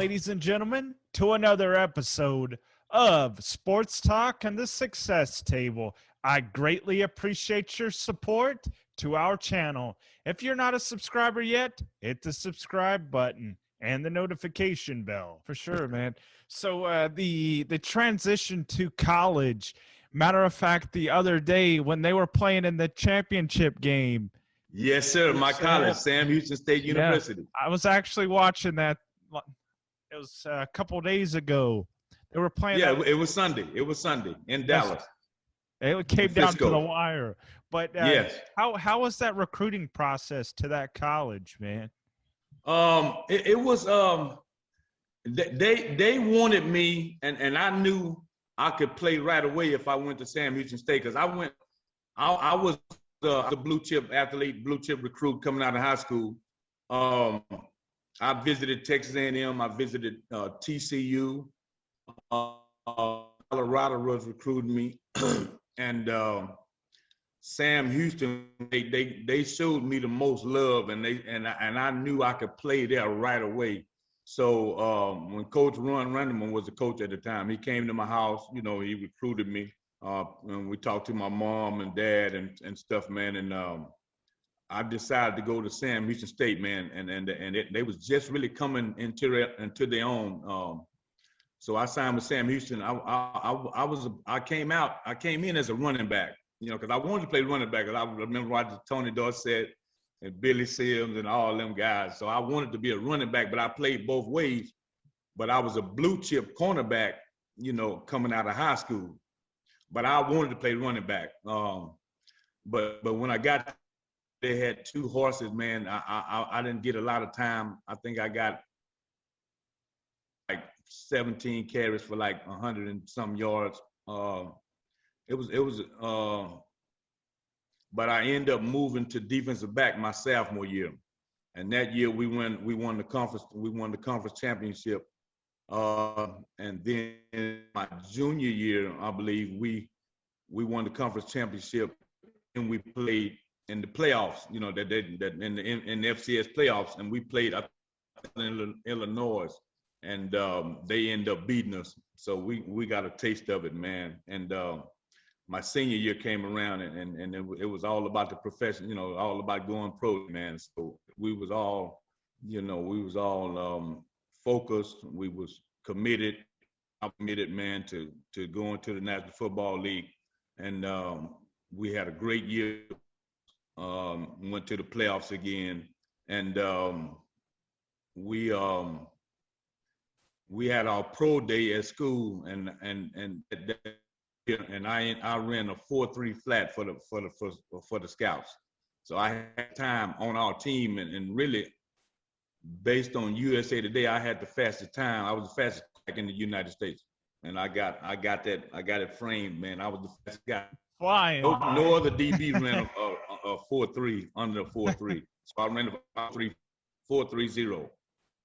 ladies and gentlemen, to another episode of Sports Talk and the Success Table. I greatly appreciate your support to our channel. If you're not a subscriber yet, hit the subscribe button and the notification bell for sure, man. So the transition to college. Matter of fact, the other day when they were playing in the championship game. Yes, sir. My college, Sam Houston State University. I was actually watching that. It was a couple days ago. They were playing. Yeah, it was Sunday. It was Sunday in Dallas. It came down to the wire. But yes, how was that recruiting process to that college, man? It was they wanted me, and I knew I could play right away if I went to Sam Houston State because I was the blue chip athlete, blue chip recruit coming out of high school. I visited Texas A&M. I visited TCU. Colorado was recruiting me, and Sam Houston. They showed me the most love, and I knew I could play there right away. So when Coach Ron Runderman was the coach at the time, he came to my house. You know, he recruited me. And we talked to my mom and dad and stuff, man. And I decided to go to Sam Houston State, man. And they was just really coming into their own. So I signed with Sam Houston. I came in as a running back, you know, because I wanted to play running back. Because I remember watching Tony Dorsett and Billy Sims and all them guys. So I wanted to be a running back, but I played both ways. But I was a blue chip cornerback, you know, coming out of high school. But I wanted to play running back. But when I got, they had two horses, man. I didn't get a lot of time. I think I got like 17 carries for like 100 and some yards. But I ended up moving to defensive back my sophomore year, and that year we won the conference championship. And then my junior year, I believe we won the conference championship, and we played in the playoffs. You know that in the FCS playoffs, and we played in Illinois, and they ended up beating us. So we got a taste of it, man. And my senior year came around, and it was all about the profession. You know, all about going pro, man. So we was all focused. We was committed. I'm committed, man, to going to the National Football League, and we had a great year. Went to the playoffs again, and we had our pro day at school, and I ran a 4.3 flat for the scouts. So I had time on our team, and really, based on USA Today, I had the fastest time. I was the fastest back in the United States, and I got it framed, man. I was the fastest guy. Flying. No other DB ran a 4.3 under a 4.3. So I ran a 4.30.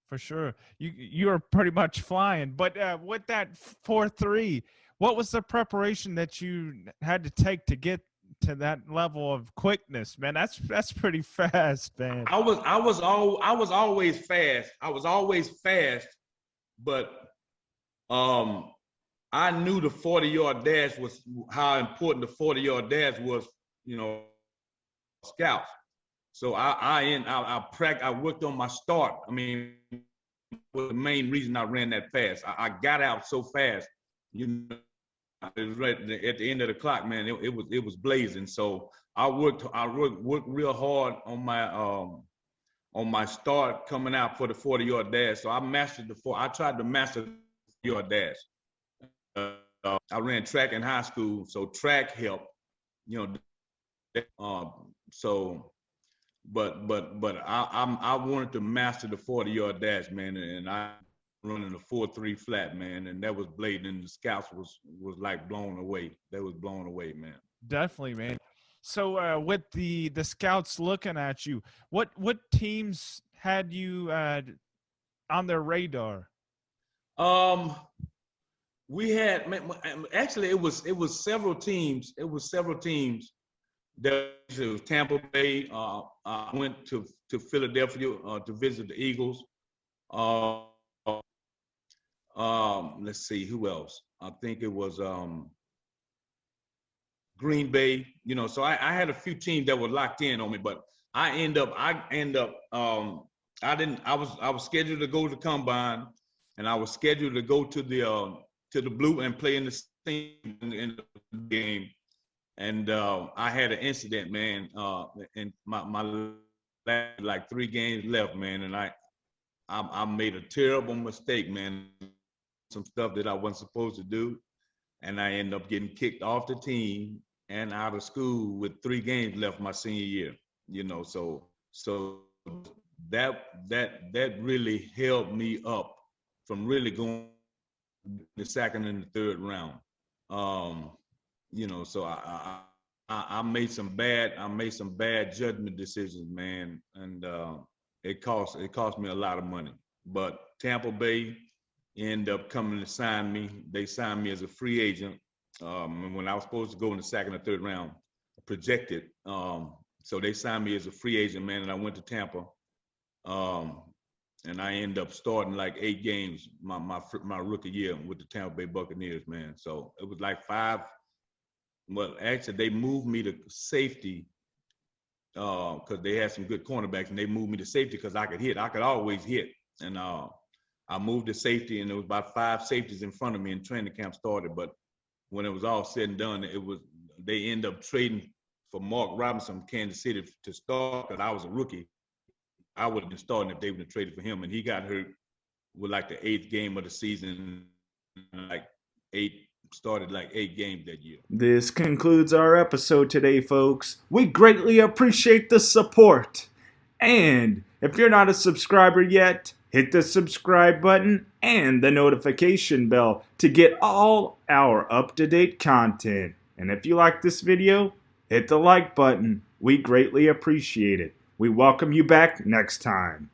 For sure, you are pretty much flying. But with that 4.3, what was the preparation that you had to take to get to that level of quickness, man? That's pretty fast, man. I was always fast. I was always fast, but I knew the 40-yard dash was how important the 40-yard dash was, you know, scouts. So I worked on my start. I mean, was the main reason I ran that fast. I got out so fast, you know. It was right at the end of the clock, man. It was blazing. So I worked real hard on my start coming out for the 40-yard dash. So I tried to master the 40-yard dash. I ran track in high school, so track helped, you know. But I wanted to master the 40-yard dash, man, and I running a 4.3 flat, man, and that was blazing. And the scouts was like blown away. They was blown away, man. Definitely, man. So with the scouts looking at you, what teams had you on their radar? We had actually it was several teams. It was Tampa Bay. I went to Philadelphia to visit the Eagles. Let's see who else. I think it was Green Bay. You know, so I had a few teams that were locked in on me, but I end up I was scheduled to go to the combine, and I was scheduled to go to the blue and play in the in the game. And I had an incident, man, and my like 3 games left, man, and I made a terrible mistake, man. Some stuff that I wasn't supposed to do, and I ended up getting kicked off the team and out of school with 3 games left my senior year. You know, so that really held me up from really going the second and the third round. Um, you know, so I made some bad judgment decisions, man, and it cost me a lot of money. But Tampa Bay ended up coming to sign me. They signed me as a free agent when I was supposed to go in the second or third round, projected. So they signed me as a free agent, man, and I went to Tampa. And I ended up starting like 8 games my rookie year with the Tampa Bay Buccaneers, man. So it was like 5. Well, actually, they moved me to safety because they had some good cornerbacks, and they moved me to safety because I could hit. I could always hit, and I moved to safety, and there was about 5 safeties in front of me, and training camp started. But when it was all said and done, they ended up trading for Mark Robinson from Kansas City to start because I was a rookie. I would have been starting if they would have traded for him, and he got hurt with like the 8th game of the season, started like 8 games that year. This concludes our episode today, folks. We greatly appreciate the support. And if you're not a subscriber yet, hit the subscribe button and the notification bell to get all our up-to-date content. And if you like this video, hit the like button. We greatly appreciate it. We welcome you back next time.